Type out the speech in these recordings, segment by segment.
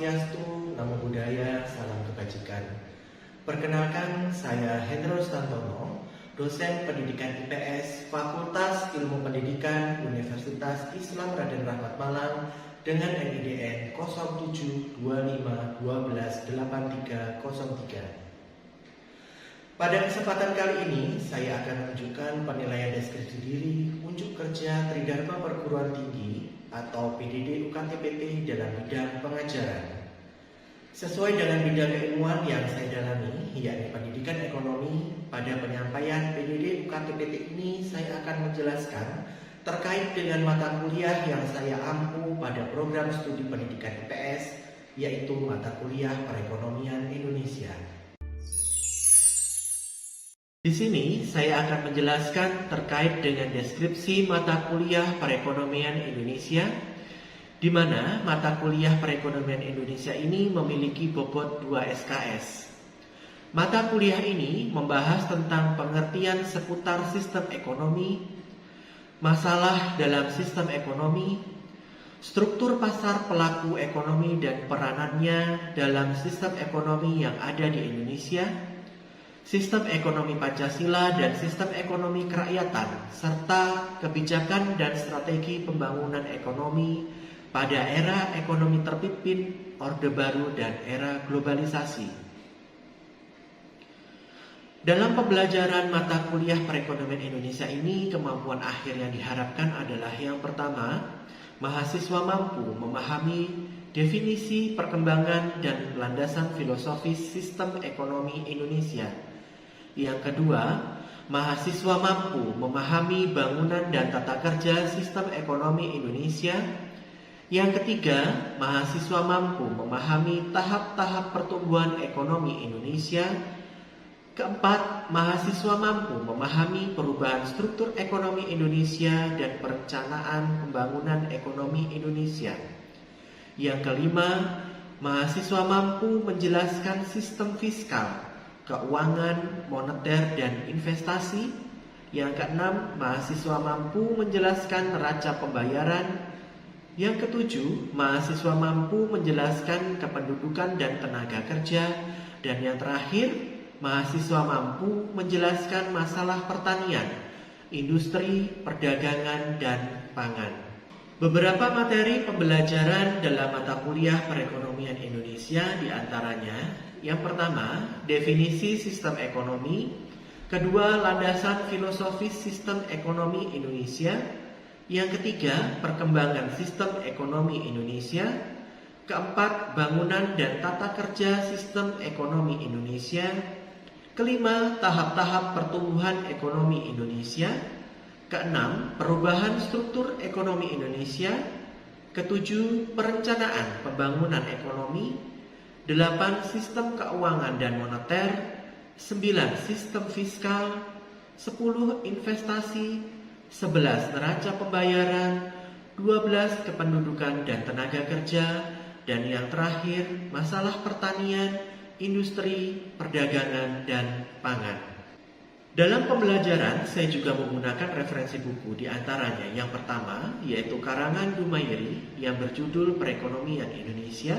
Swastiastu, Namo Buddhaya, Salam Kebajikan. Perkenalkan, saya Hendro Stantono, dosen pendidikan IPS, Fakultas Ilmu Pendidikan, Universitas Islam Raden Rahmat Malang, dengan NIDN 0725128303. Pada kesempatan kali ini, saya akan menunjukkan penilaian deskripsi diri unjuk kerja Tridharma Perguruan Tinggi atau PDD UKT-PT dalam bidang pengajaran. Sesuai dengan bidang keilmuan yang saya dalami, yakni pendidikan ekonomi, pada penyampaian PDD UKT-PT ini saya akan menjelaskan terkait dengan mata kuliah yang saya ampu pada program studi pendidikan IPS, yaitu mata kuliah Perekonomian Indonesia. Di sini saya akan menjelaskan terkait dengan deskripsi mata kuliah Perekonomian Indonesia, di mana mata kuliah Perekonomian Indonesia ini memiliki bobot 2 SKS. Mata kuliah ini membahas tentang pengertian seputar sistem ekonomi, masalah dalam sistem ekonomi, struktur pasar pelaku ekonomi dan peranannya dalam sistem ekonomi yang ada di Indonesia, sistem ekonomi Pancasila dan sistem ekonomi kerakyatan, serta kebijakan dan strategi pembangunan ekonomi pada era ekonomi terpimpin, Orde Baru, dan era globalisasi. Dalam pembelajaran mata kuliah Perekonomian Indonesia ini, kemampuan akhir yang diharapkan adalah yang pertama, mahasiswa mampu memahami definisi, perkembangan, dan landasan filosofis sistem ekonomi Indonesia. Yang kedua, mahasiswa mampu memahami bangunan dan tata kerja sistem ekonomi Indonesia. Yang ketiga, mahasiswa mampu memahami tahap-tahap pertumbuhan ekonomi Indonesia. Keempat, mahasiswa mampu memahami perubahan struktur ekonomi Indonesia dan perencanaan pembangunan ekonomi Indonesia. Yang kelima, mahasiswa mampu menjelaskan sistem fiskal, keuangan, moneter, dan investasi. Yang keenam, mahasiswa mampu menjelaskan neraca pembayaran. Yang ketujuh, mahasiswa mampu menjelaskan kependudukan dan tenaga kerja. Dan yang terakhir, mahasiswa mampu menjelaskan masalah pertanian, industri, perdagangan, dan pangan. Beberapa materi pembelajaran dalam mata kuliah Perekonomian Indonesia diantaranya: yang pertama, definisi sistem ekonomi. Kedua, landasan filosofis sistem ekonomi Indonesia. Yang ketiga, perkembangan sistem ekonomi Indonesia. Keempat, bangunan dan tata kerja sistem ekonomi Indonesia. Kelima, tahap-tahap pertumbuhan ekonomi Indonesia. Keenam, perubahan struktur ekonomi Indonesia. Ketujuh, perencanaan pembangunan ekonomi. 8. Sistem keuangan dan moneter. 9. Sistem fiskal. 10. Investasi. 11. Neraca pembayaran. 12. Kependudukan dan tenaga kerja. Dan yang terakhir, masalah pertanian, industri, perdagangan, dan pangan. Dalam pembelajaran, saya juga menggunakan referensi buku, di antaranya yang pertama, yaitu karangan Dumairi yang berjudul Perekonomian Indonesia.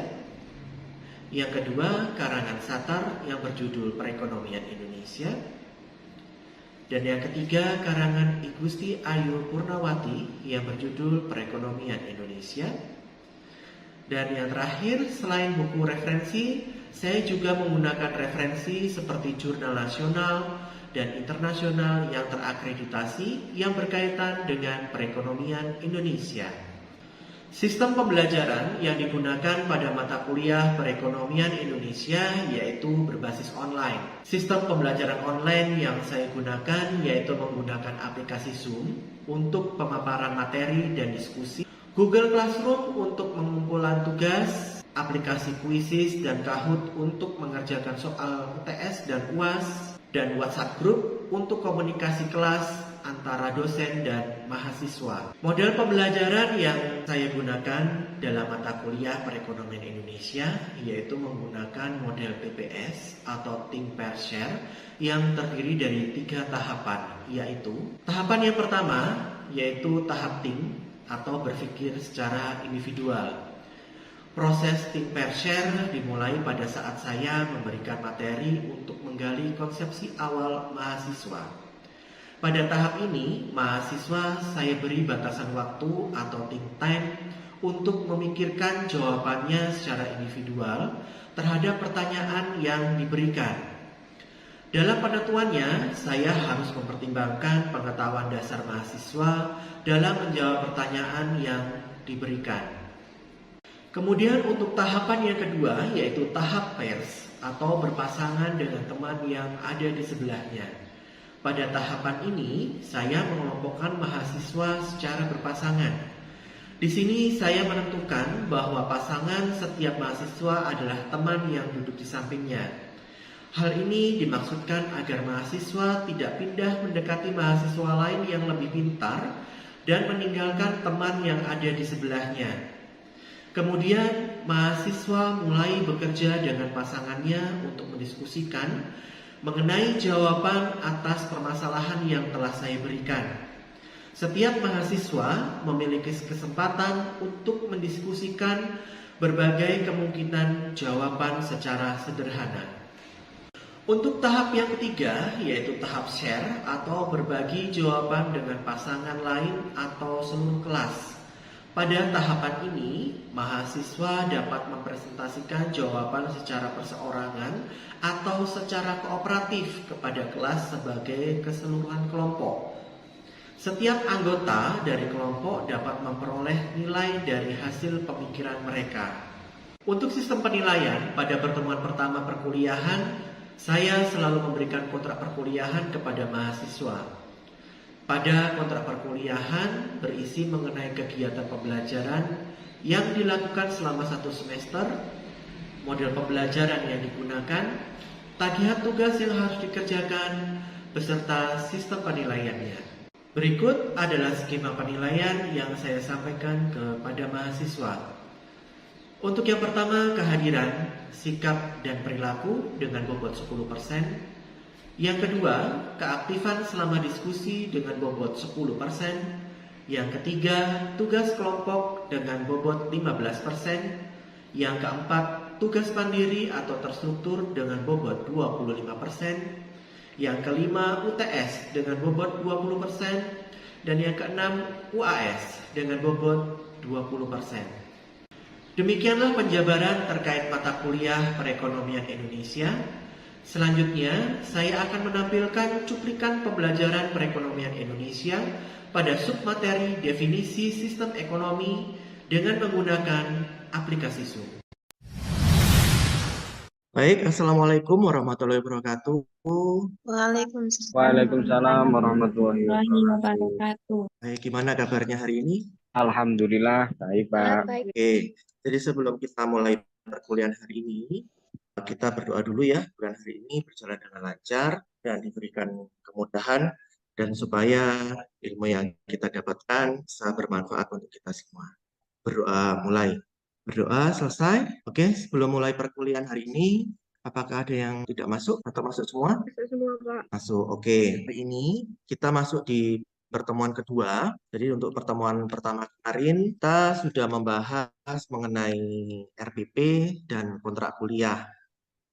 Yang kedua, karangan Satar yang berjudul Perekonomian Indonesia. Dan yang ketiga, karangan I Gusti Ayu Purnawati yang berjudul Perekonomian Indonesia. Dan yang terakhir, selain buku referensi, saya juga menggunakan referensi seperti jurnal nasional dan internasional yang terakreditasi yang berkaitan dengan perekonomian Indonesia. Sistem pembelajaran yang digunakan pada mata kuliah Perekonomian Indonesia yaitu berbasis online. Sistem pembelajaran online yang saya gunakan yaitu menggunakan aplikasi Zoom untuk pemaparan materi dan diskusi, Google Classroom untuk pengumpulan tugas, aplikasi Quizzes dan Kahoot untuk mengerjakan soal UTS dan UAS, dan WhatsApp Group untuk komunikasi kelas antara dosen dan mahasiswa. Model pembelajaran yang saya gunakan dalam mata kuliah Perekonomian Indonesia yaitu menggunakan model TPS atau Think Pair Share yang terdiri dari 3 tahapan, yaitu tahapan yang pertama yaitu tahap think atau berpikir secara individual. Proses tim pair share dimulai pada saat saya memberikan materi untuk menggali konsepsi awal mahasiswa. Pada tahap ini, mahasiswa saya beri batasan waktu atau think time untuk memikirkan jawabannya secara individual terhadap pertanyaan yang diberikan. Dalam penentuannya, saya harus mempertimbangkan pengetahuan dasar mahasiswa dalam menjawab pertanyaan yang diberikan. Kemudian untuk tahapan yang kedua, yaitu tahap pairs atau berpasangan dengan teman yang ada di sebelahnya. Pada tahapan ini, saya mengelompokkan mahasiswa secara berpasangan. Di sini saya menentukan bahwa pasangan setiap mahasiswa adalah teman yang duduk di sampingnya. Hal ini dimaksudkan agar mahasiswa tidak pindah mendekati mahasiswa lain yang lebih pintar dan meninggalkan teman yang ada di sebelahnya. Kemudian mahasiswa mulai bekerja dengan pasangannya untuk mendiskusikan mengenai jawaban atas permasalahan yang telah saya berikan. Setiap mahasiswa memiliki kesempatan untuk mendiskusikan berbagai kemungkinan jawaban secara sederhana. Untuk tahap yang ketiga, yaitu tahap share atau berbagi jawaban dengan pasangan lain atau seluruh kelas. Pada tahapan ini, mahasiswa dapat mempresentasikan jawaban secara perseorangan atau secara kooperatif kepada kelas sebagai keseluruhan kelompok. Setiap anggota dari kelompok dapat memperoleh nilai dari hasil pemikiran mereka. Untuk sistem penilaian, pada pertemuan pertama perkuliahan, saya selalu memberikan kontrak perkuliahan kepada mahasiswa. Pada kontrak perkuliahan berisi mengenai kegiatan pembelajaran yang dilakukan selama 1 semester, model pembelajaran yang digunakan, tagihan tugas yang harus dikerjakan, beserta sistem penilaiannya. Berikut adalah skema penilaian yang saya sampaikan kepada mahasiswa. Untuk yang pertama, kehadiran, sikap, dan perilaku dengan bobot 10%. Yang kedua, keaktifan selama diskusi dengan bobot 10%. Yang ketiga, tugas kelompok dengan bobot 15%. Yang keempat, tugas mandiri atau terstruktur dengan bobot 25%. Yang kelima, UTS dengan bobot 20%. Dan yang keenam, UAS dengan bobot 20%. Demikianlah penjabaran terkait mata kuliah perekonomian Indonesia. Selanjutnya, saya akan menampilkan cuplikan pembelajaran perekonomian Indonesia pada submateri definisi sistem ekonomi dengan menggunakan aplikasi Zoom. Baik, Assalamualaikum warahmatullahi wabarakatuh. Waalaikumsalam warahmatullahi wabarakatuh. Baik, gimana kabarnya hari ini? Alhamdulillah, baik Pak. Oke, jadi sebelum kita mulai perkuliahan hari ini, kita berdoa dulu ya, bulan hari ini berjalan dengan lancar dan diberikan kemudahan dan supaya ilmu yang kita dapatkan bisa bermanfaat untuk kita semua. Berdoa mulai. Berdoa selesai. Oke, sebelum mulai perkuliahan hari ini, apakah ada yang tidak masuk atau masuk semua? Masuk semua, Pak. Masuk. Oke, hari ini kita masuk di pertemuan kedua. Jadi untuk pertemuan pertama kemarin kita sudah membahas mengenai RPP dan kontrak kuliah.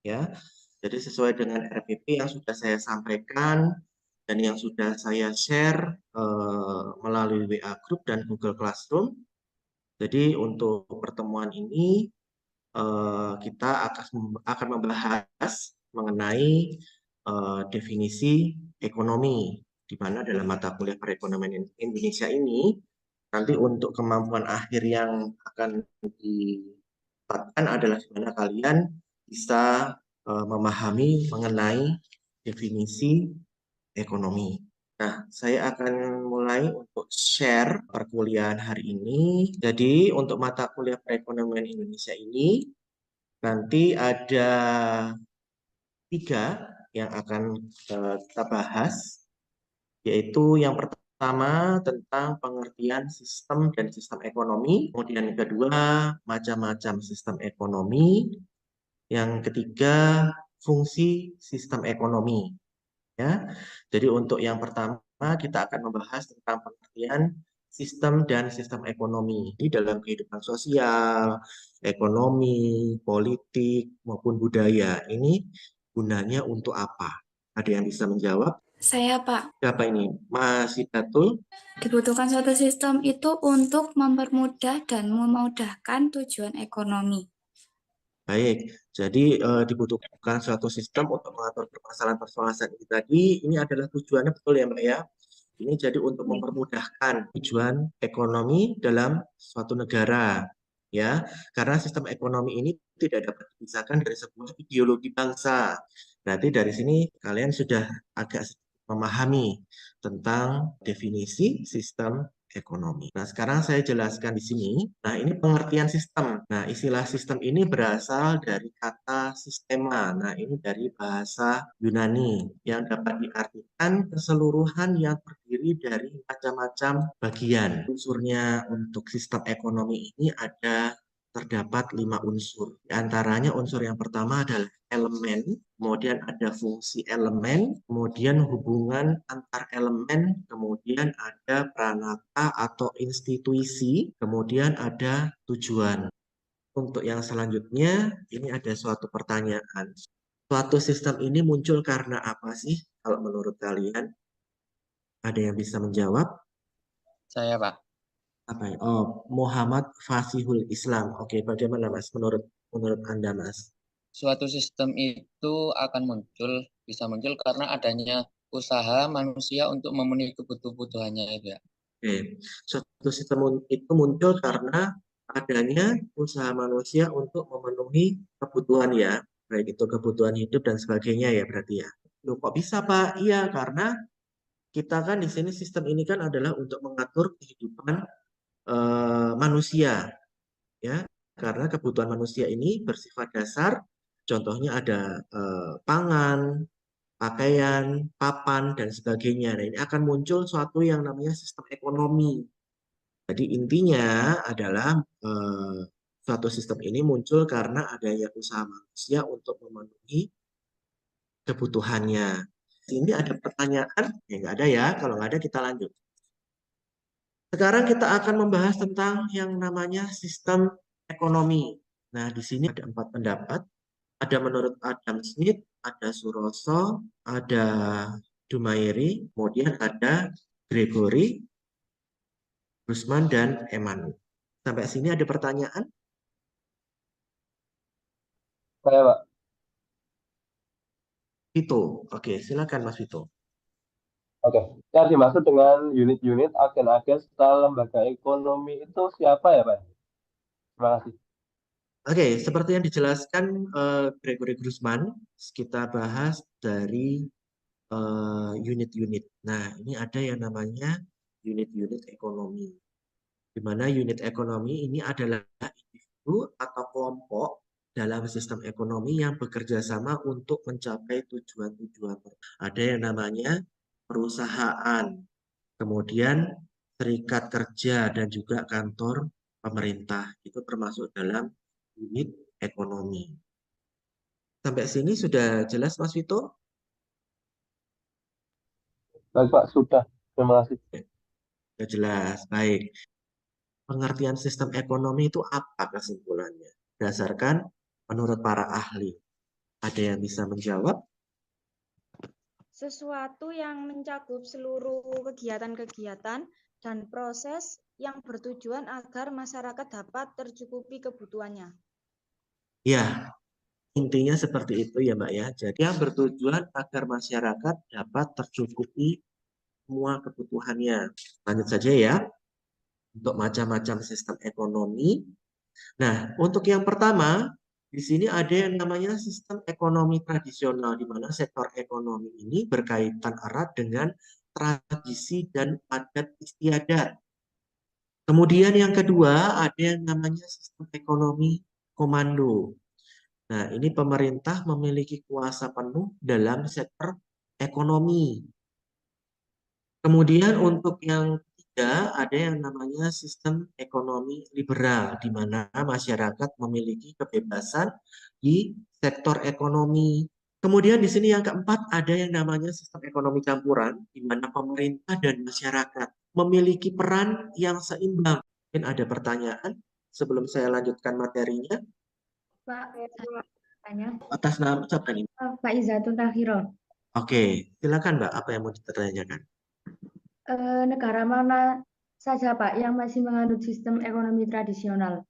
Ya, jadi sesuai dengan RPP yang sudah saya sampaikan dan yang sudah saya share melalui WA Group dan Google Classroom. Jadi untuk pertemuan ini kita akan membahas mengenai definisi ekonomi, di mana dalam mata kuliah perekonomian Indonesia ini nanti untuk kemampuan akhir yang akan didapatkan adalah di mana kalian bisa memahami mengenai definisi ekonomi. Nah, saya akan mulai untuk share perkuliahan hari ini. Jadi, untuk mata kuliah perekonomian Indonesia ini, nanti ada 3 yang akan kita bahas, yaitu yang pertama tentang pengertian sistem dan sistem ekonomi, kemudian yang kedua macam-macam sistem ekonomi, yang ketiga fungsi sistem ekonomi. Ya, jadi untuk yang pertama kita akan membahas tentang pengertian sistem dan sistem ekonomi di dalam kehidupan sosial, ekonomi, politik, maupun budaya. Ini gunanya untuk apa? Ada yang bisa menjawab? Saya, Pak. Siapa ini? Mas Hidatul? Dibutuhkan suatu sistem itu untuk mempermudah dan memudahkan tujuan ekonomi. Baik, jadi dibutuhkan suatu sistem untuk mengatur permasalahan-permasalahan ini tadi. Ini adalah tujuannya, betul ya Mbak ya? Ini jadi untuk mempermudahkan tujuan ekonomi dalam suatu negara, ya. Karena sistem ekonomi ini tidak dapat dipisahkan dari sebuah ideologi bangsa. Berarti dari sini kalian sudah agak memahami tentang definisi sistem ekonomi. Nah, sekarang saya jelaskan di sini. Nah, ini pengertian sistem. Nah, istilah sistem ini berasal dari kata sistema. Nah, ini dari bahasa Yunani yang dapat diartikan keseluruhan yang terdiri dari macam-macam bagian. Unsurnya untuk sistem ekonomi ini terdapat 5 unsur. Di antaranya unsur yang pertama adalah elemen, kemudian ada fungsi elemen, kemudian hubungan antar elemen, kemudian ada pranata atau institusi, kemudian ada tujuan. Untuk yang selanjutnya, ini ada suatu pertanyaan. Suatu sistem ini muncul karena apa sih kalau menurut kalian? Ada yang bisa menjawab? Saya, Pak. Apa ya? Oh, Muhammad Fasihul Islam. Oke, bagaimana Mas? Menurut Anda, Mas? Suatu sistem itu akan bisa muncul karena adanya usaha manusia untuk memenuhi kebutuhannya itu ya. Oke, suatu sistem itu muncul karena adanya usaha manusia untuk memenuhi kebutuhan ya, baik itu kebutuhan hidup dan sebagainya ya berarti ya. Loh, kok bisa Pak? Iya, karena kita kan di sini sistem ini kan adalah untuk mengatur kehidupan manusia ya, karena kebutuhan manusia ini bersifat dasar. Contohnya ada pangan, pakaian, papan, dan sebagainya. Nah, ini akan muncul suatu yang namanya sistem ekonomi. Jadi intinya adalah suatu sistem ini muncul karena adanya usaha manusia untuk memenuhi kebutuhannya. Ini ada pertanyaan? Ya nggak ada ya. Kalau nggak ada kita lanjut. Sekarang kita akan membahas tentang yang namanya sistem ekonomi. Nah, di sini ada 4 pendapat. Ada menurut Adam Smith, ada Suroso, ada Dumairi, kemudian ada Gregory, Guzman, dan Eman. Sampai sini ada pertanyaan? Saya, Pak. Vito. Oke, silakan Mas Vito. Oke. Yang dimaksud dengan unit-unit agen-agen serta lembaga ekonomi itu siapa ya, Pak? Terima kasih. Oke, seperti yang dijelaskan Gregory Guzman, kita bahas dari unit-unit. Nah, ini ada yang namanya unit-unit ekonomi. Di mana unit ekonomi ini adalah individu atau kelompok dalam sistem ekonomi yang bekerja sama untuk mencapai tujuan-tujuan. Ada yang namanya perusahaan, kemudian serikat kerja dan juga kantor pemerintah. Itu termasuk dalam unit ekonomi. Sampai sini sudah jelas Mas Vito? Baik, Pak. Sudah. Terima kasih. Sudah jelas, baik. Pengertian sistem ekonomi itu apa kesimpulannya? Berdasarkan menurut para ahli. Ada yang bisa menjawab? Sesuatu yang mencakup seluruh kegiatan-kegiatan dan proses yang bertujuan agar masyarakat dapat tercukupi kebutuhannya. Ya, intinya seperti itu ya Mbak ya. Jadi yang bertujuan agar masyarakat dapat tercukupi semua kebutuhannya. Lanjut saja ya. Untuk macam-macam sistem ekonomi. Nah, untuk yang pertama, di sini ada yang namanya sistem ekonomi tradisional, di mana sektor ekonomi ini berkaitan erat dengan tradisi dan adat istiadat. Kemudian yang kedua, ada yang namanya sistem ekonomi komando. Nah, ini pemerintah memiliki kuasa penuh dalam sektor ekonomi. Kemudian untuk yang ketiga, ada yang namanya sistem ekonomi liberal, di mana masyarakat memiliki kebebasan di sektor ekonomi. Kemudian di sini yang keempat, ada yang namanya sistem ekonomi campuran, di mana pemerintah dan masyarakat memiliki peran yang seimbang. Mungkin ada pertanyaan sebelum saya lanjutkan materinya. Pak, saya tanya. Atas nama siapa ini? Pak Izzatul Tahiron. Oke, silakan Mbak, apa yang mau ditanyakan? Negara mana saja Pak yang masih menganut sistem ekonomi tradisional?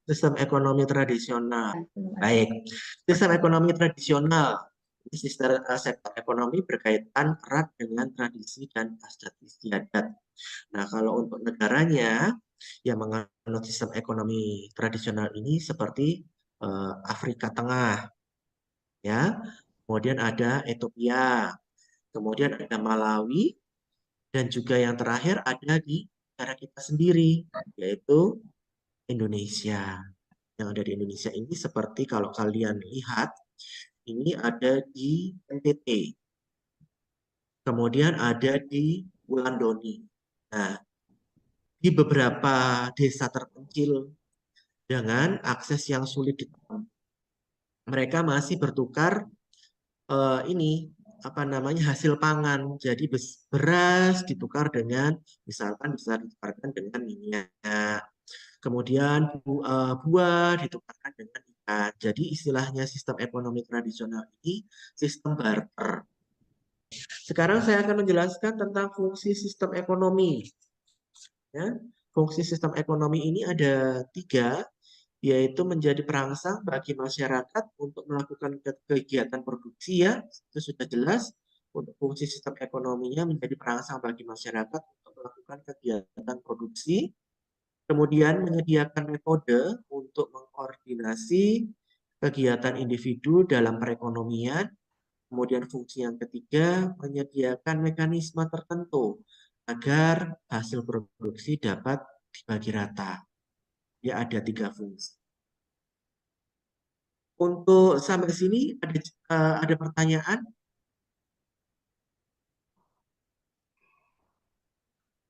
Sistem ekonomi tradisional. Baik, sistem ekonomi tradisional. Ini sektor ekonomi berkaitan erat dengan tradisi dan adat istiadat. Nah, kalau untuk negaranya yang menganut sistem ekonomi tradisional ini seperti Afrika Tengah, ya. Kemudian ada Ethiopia, kemudian ada Malawi, dan juga yang terakhir ada di negara kita sendiri, yaitu Indonesia. Yang ada di Indonesia ini seperti kalau kalian lihat, ini ada di NTT, kemudian ada di Wulandoni. Nah, di beberapa desa terpencil dengan akses yang sulit ditemukan, mereka masih bertukar hasil pangan. Jadi beras ditukar dengan, misalkan bisa ditukarkan dengan minyak. Kemudian buah ditukarkan dengan ikan. Jadi istilahnya sistem ekonomi tradisional ini sistem barter. Sekarang saya akan menjelaskan tentang fungsi sistem ekonomi. Ya, fungsi sistem ekonomi ini ada 3, yaitu menjadi perangsang bagi masyarakat untuk melakukan kegiatan produksi, ya, itu sudah jelas. Untuk fungsi sistem ekonominya menjadi perangsang bagi masyarakat untuk melakukan kegiatan produksi, kemudian menyediakan metode untuk mengkoordinasi kegiatan individu dalam perekonomian, kemudian fungsi yang ketiga menyediakan mekanisme tertentu agar hasil produksi dapat dibagi rata. Ya, ada 3 fungsi. Untuk sampai sini ada pertanyaan?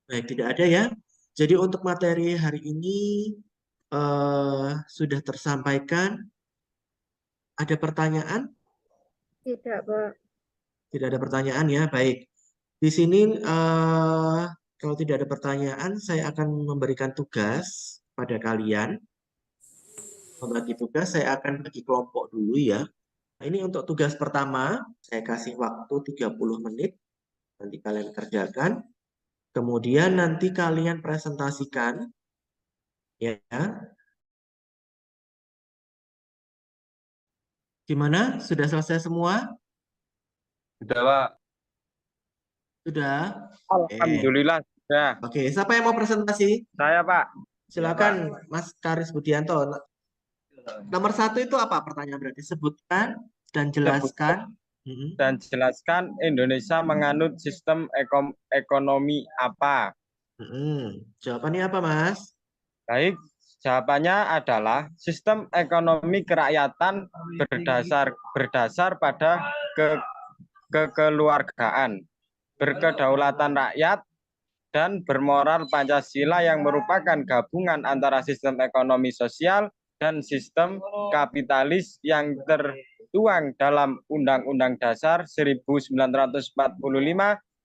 Baik, tidak ada ya. Jadi untuk materi hari ini sudah tersampaikan. Ada pertanyaan? Tidak, Pak. Tidak ada pertanyaan ya. Baik. Di sini kalau tidak ada pertanyaan, saya akan memberikan tugas pada kalian. Membagi tugas, saya akan bagi kelompok dulu ya. Nah, ini untuk tugas pertama, saya kasih waktu 30 menit. Nanti kalian kerjakan. Kemudian nanti kalian presentasikan. Ya. Gimana? Sudah selesai semua? Sudah, Pak. Sudah? Alhamdulillah sudah. Oke, siapa yang mau presentasi? Saya, Pak. Silakan, Mas Karis Budianto. Nomor 1 itu apa pertanyaan berarti? Sebutkan dan jelaskan. Dan jelaskan Indonesia menganut sistem ekonomi apa? Jawabannya apa, Mas? Baik, jawabannya adalah sistem ekonomi kerakyatan berdasar pada kekeluargaan, berkedaulatan rakyat, dan bermoral Pancasila yang merupakan gabungan antara sistem ekonomi sosial dan sistem kapitalis yang tertuang dalam Undang-Undang Dasar 1945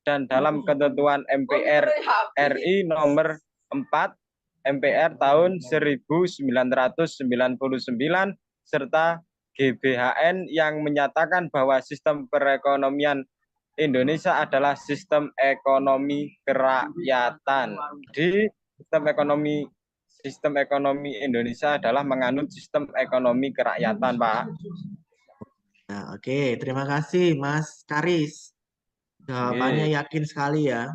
dan dalam ketentuan MPR RI nomor 4 MPR tahun 1999 serta GBHN yang menyatakan bahwa sistem perekonomian Indonesia adalah sistem ekonomi kerakyatan. Di sistem ekonomi Indonesia adalah menganut sistem ekonomi kerakyatan, Pak. Nah, oke, terima kasih Mas Karis. Jawabannya yakin sekali ya.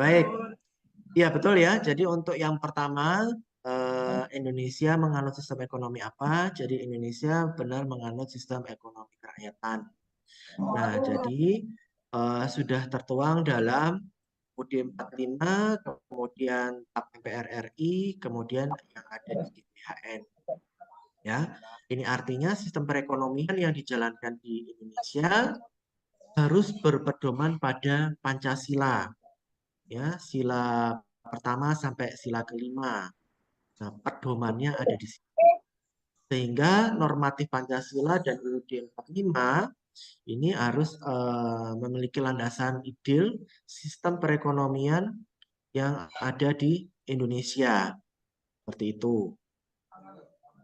Baik, ya betul ya. Jadi untuk yang pertama, Indonesia menganut sistem ekonomi apa? Jadi Indonesia benar menganut sistem ekonomi kerakyatan. Nah, jadi sudah tertuang dalam UUD 45, kemudian MPR RI, kemudian yang ada di GBHN. Ya, ini artinya sistem perekonomian yang dijalankan di Indonesia harus berpedoman pada Pancasila. Ya, sila pertama sampai sila kelima. Nah, pedomannya ada di sini. Sehingga normatif Pancasila dan UUD 45 ini harus memiliki landasan ideal sistem perekonomian yang ada di Indonesia. Seperti itu.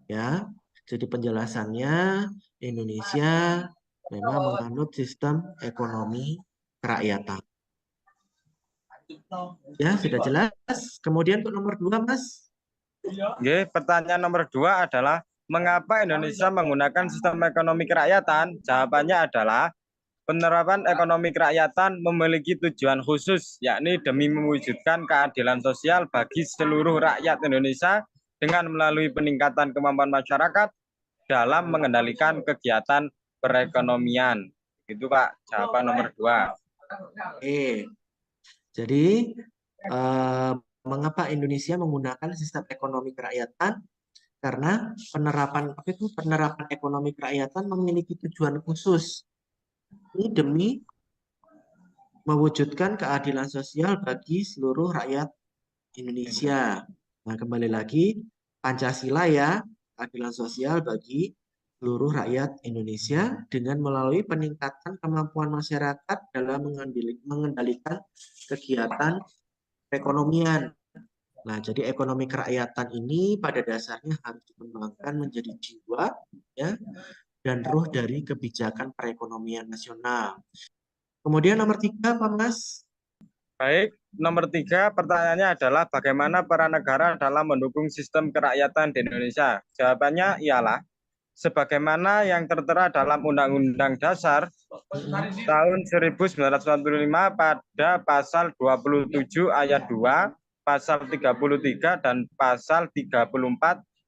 Ya. Jadi penjelasannya Indonesia memang menganut sistem ekonomi kerakyatan. Ya, sudah jelas. Kemudian untuk nomor 2, Mas. Oke, pertanyaan nomor 2 adalah mengapa Indonesia menggunakan sistem ekonomi kerakyatan? Jawabannya adalah penerapan ekonomi kerakyatan memiliki tujuan khusus, yakni demi mewujudkan keadilan sosial bagi seluruh rakyat Indonesia dengan melalui peningkatan kemampuan masyarakat dalam mengendalikan kegiatan perekonomian. Itu Pak, jawaban nomor 2. Jadi mengapa Indonesia menggunakan sistem ekonomi kerakyatan? Karena penerapan ekonomi kerakyatan memiliki tujuan khusus. Ini demi mewujudkan keadilan sosial bagi seluruh rakyat Indonesia. Nah, kembali lagi Pancasila ya, keadilan sosial bagi seluruh rakyat Indonesia dengan melalui peningkatan kemampuan masyarakat dalam mengendalikan kegiatan perekonomian. Nah, jadi ekonomi kerakyatan ini pada dasarnya harus dikembangkan menjadi jiwa ya dan ruh dari kebijakan perekonomian nasional. Kemudian nomor 3, Pak Mas. Baik, nomor 3 pertanyaannya adalah bagaimana peran negara dalam mendukung sistem kerakyatan di Indonesia? Jawabannya ialah sebagaimana yang tertera dalam Undang-Undang Dasar tahun 1945 pada pasal 27 ayat 2, pasal 33 dan pasal 34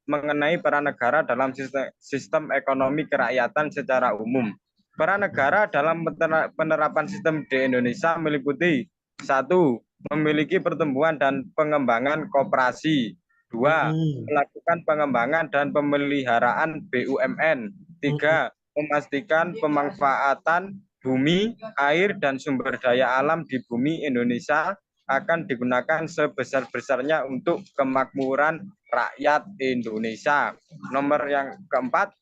mengenai peran negara dalam sistem ekonomi kerakyatan secara umum. Peran negara dalam penerapan sistem di Indonesia meliputi 1. Memiliki pertumbuhan dan pengembangan koperasi. 2. Melakukan pengembangan dan pemeliharaan BUMN. 3. Memastikan pemanfaatan bumi, air, dan sumber daya alam di bumi Indonesia akan digunakan sebesar-besarnya untuk kemakmuran rakyat Indonesia. Nomor yang keempat,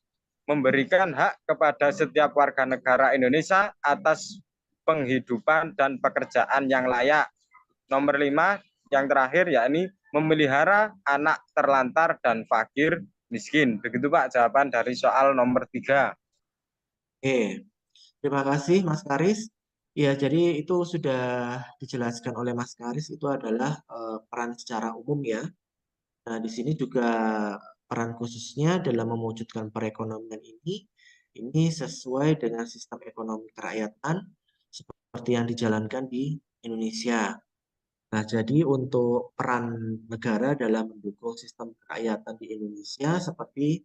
memberikan hak kepada setiap warga negara Indonesia atas penghidupan dan pekerjaan yang layak. Nomor 5, yang terakhir yakni memelihara anak terlantar dan fakir miskin. Begitu Pak jawaban dari soal nomor 3. Terima kasih Mas Karis. Ya, jadi itu sudah dijelaskan oleh Mas Karis, itu adalah peran secara umum ya. Nah, di sini juga peran khususnya dalam mewujudkan perekonomian ini sesuai dengan sistem ekonomi kerakyatan seperti yang dijalankan di Indonesia. Nah, jadi untuk peran negara dalam mendukung sistem kerakyatan di Indonesia seperti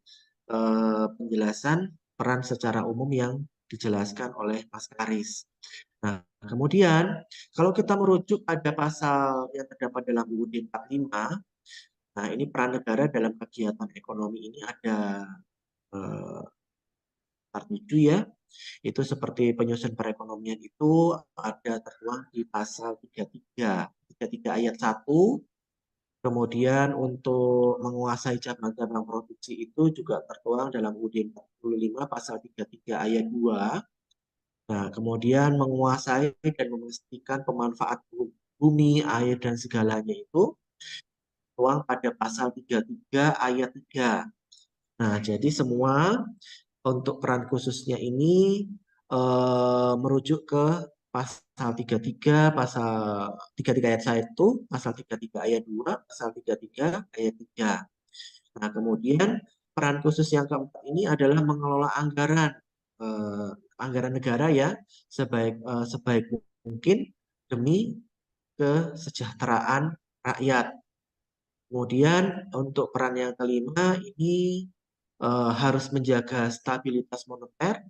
penjelasan peran secara umum yang dijelaskan oleh Mas Karis. Nah, kemudian kalau kita merujuk pada pasal yang terdapat dalam UUD 45, nah ini peran negara dalam kegiatan ekonomi ini ada 7 ya. Itu seperti penyusun perekonomian itu ada tertuang di pasal 33 ayat 1. Kemudian untuk menguasai cabang-cabang produksi itu juga tertuang dalam UUD 45 pasal 33 ayat 2. Nah, kemudian menguasai dan memastikan pemanfaat bumi, air, dan segalanya itu tertuang pada pasal 33 ayat 3. Nah, jadi semua untuk peran khususnya ini merujuk ke pasal 33, pasal 33 ayat 1, pasal 33 ayat 2, pasal 33 ayat 3. Nah, kemudian peran khusus yang keempat ini adalah mengelola anggaran negara ya sebaik mungkin demi kesejahteraan rakyat. Kemudian untuk peran yang kelima ini harus menjaga stabilitas moneter,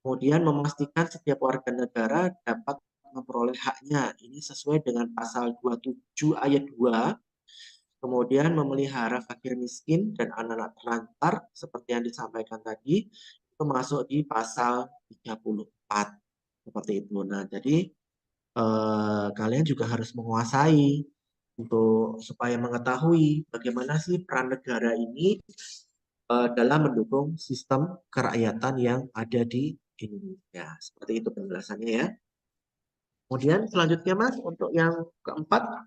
kemudian memastikan setiap warga negara dapat memperoleh haknya. Ini sesuai dengan pasal 27 ayat 2. Kemudian memelihara fakir miskin dan anak-anak terlantar seperti yang disampaikan tadi, itu masuk di pasal 34. Seperti itu. Nah, jadi kalian juga harus menguasai supaya mengetahui bagaimana sih peran negara ini dalam mendukung sistem kerakyatan yang ada di Indonesia. Seperti itu penjelasannya ya. Kemudian selanjutnya Mas, untuk yang keempat.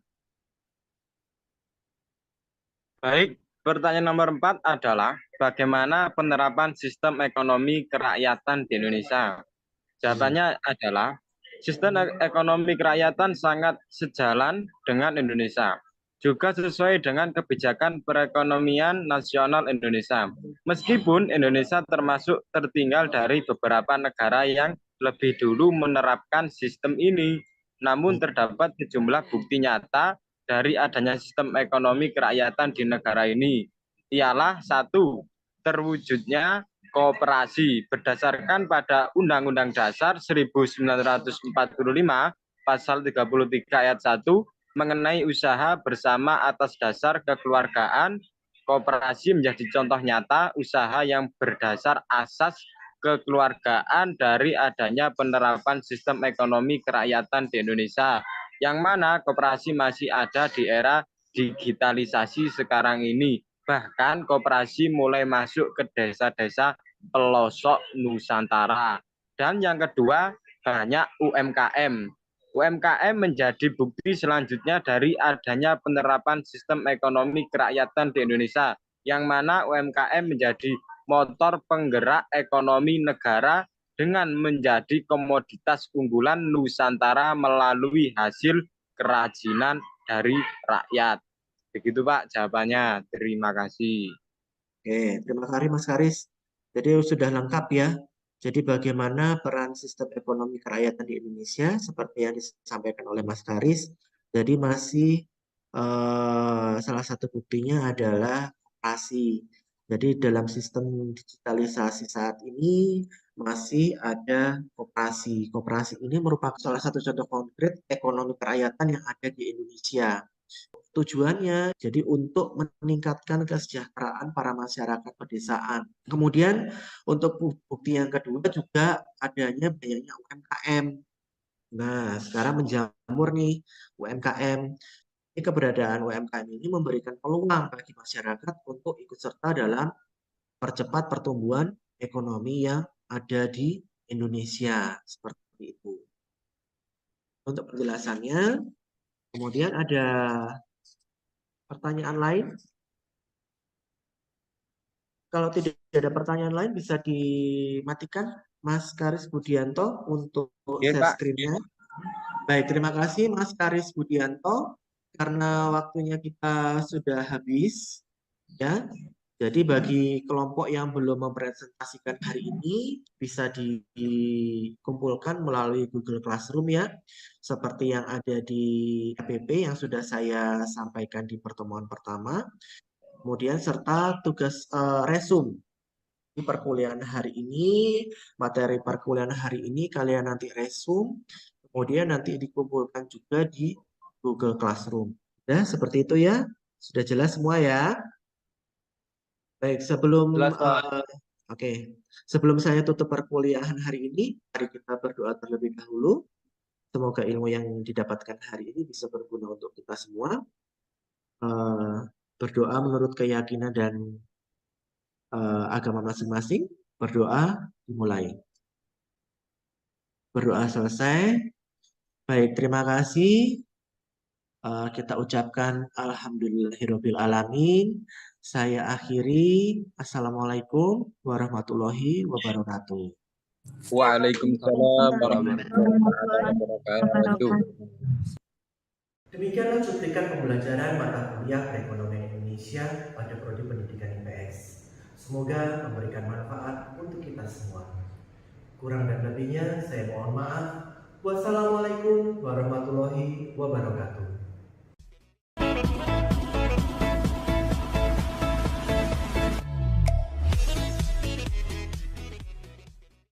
Baik, pertanyaan nomor 4 adalah bagaimana penerapan sistem ekonomi kerakyatan di Indonesia? Jawabannya adalah sistem ekonomi kerakyatan sangat sejalan dengan Indonesia, juga sesuai dengan kebijakan perekonomian nasional Indonesia. Meskipun Indonesia termasuk tertinggal dari beberapa negara yang lebih dulu menerapkan sistem ini, namun terdapat sejumlah bukti nyata dari adanya sistem ekonomi kerakyatan di negara ini. Ialah satu, terwujudnya koperasi berdasarkan pada Undang-Undang Dasar 1945 pasal 33 ayat 1 mengenai usaha bersama atas dasar kekeluargaan. Koperasi menjadi contoh nyata usaha yang berdasar asas kekeluargaan dari adanya penerapan sistem ekonomi kerakyatan di Indonesia, yang mana koperasi masih ada di era digitalisasi sekarang ini. Bahkan koperasi mulai masuk ke desa-desa pelosok Nusantara. Dan yang kedua, banyak UMKM. UMKM menjadi bukti selanjutnya dari adanya penerapan sistem ekonomi kerakyatan di Indonesia, yang mana UMKM menjadi motor penggerak ekonomi negara dengan menjadi komoditas unggulan Nusantara melalui hasil kerajinan dari rakyat. Begitu Pak jawabannya. Terima kasih. Oke, terima kasih Mas Karis. Jadi sudah lengkap ya. Jadi bagaimana peran sistem ekonomi kerakyatan di Indonesia seperti yang disampaikan oleh Mas Karis. Jadi masih salah satu buktinya adalah koperasi. Jadi dalam sistem digitalisasi saat ini masih ada koperasi. Koperasi ini merupakan salah satu contoh konkret ekonomi kerakyatan yang ada di Indonesia. Tujuannya jadi untuk meningkatkan kesejahteraan para masyarakat pedesaan. Kemudian untuk bukti yang kedua juga adanya banyaknya UMKM. Nah, sekarang menjamur nih UMKM. Ini keberadaan UMKM ini memberikan peluang bagi masyarakat untuk ikut serta dalam percepat pertumbuhan ekonomi yang ada di Indonesia. Seperti itu. Untuk penjelasannya, kemudian ada pertanyaan lain? Kalau tidak ada pertanyaan lain bisa dimatikan Mas Karis Budianto untuk Iya, share Pak. screen-nya. Baik, terima kasih Mas Karis Budianto. Karena waktunya kita sudah habis, ya. Jadi bagi kelompok yang belum mempresentasikan hari ini bisa dikumpulkan melalui Google Classroom ya, seperti yang ada di APP yang sudah saya sampaikan di pertemuan pertama. Kemudian serta tugas resum di perkuliahan hari ini, materi perkuliahan hari ini kalian nanti resum, kemudian nanti dikumpulkan juga di Google Classroom. Nah, seperti itu ya. Sudah jelas semua ya? Baik, sebelum Jelas, Pak. sebelum saya tutup perkuliahan hari ini, mari kita berdoa terlebih dahulu. Semoga ilmu yang didapatkan hari ini bisa berguna untuk kita semua. Berdoa menurut keyakinan dan agama masing-masing. Berdoa dimulai. Berdoa selesai. Baik, terima kasih. Kita ucapkan alhamdulillahirabbil alamin. Saya akhiri. Assalamualaikum warahmatullahi wabarakatuh. Waalaikumsalam warahmatullahi wabarakatuh. Demikianlah cuplikan pembelajaran mata kuliah perekonomian Indonesia pada prodi pendidikan IPS. Semoga memberikan manfaat untuk kita semua. Kurang dan lebihnya saya mohon maaf. Wassalamualaikum warahmatullahi wabarakatuh.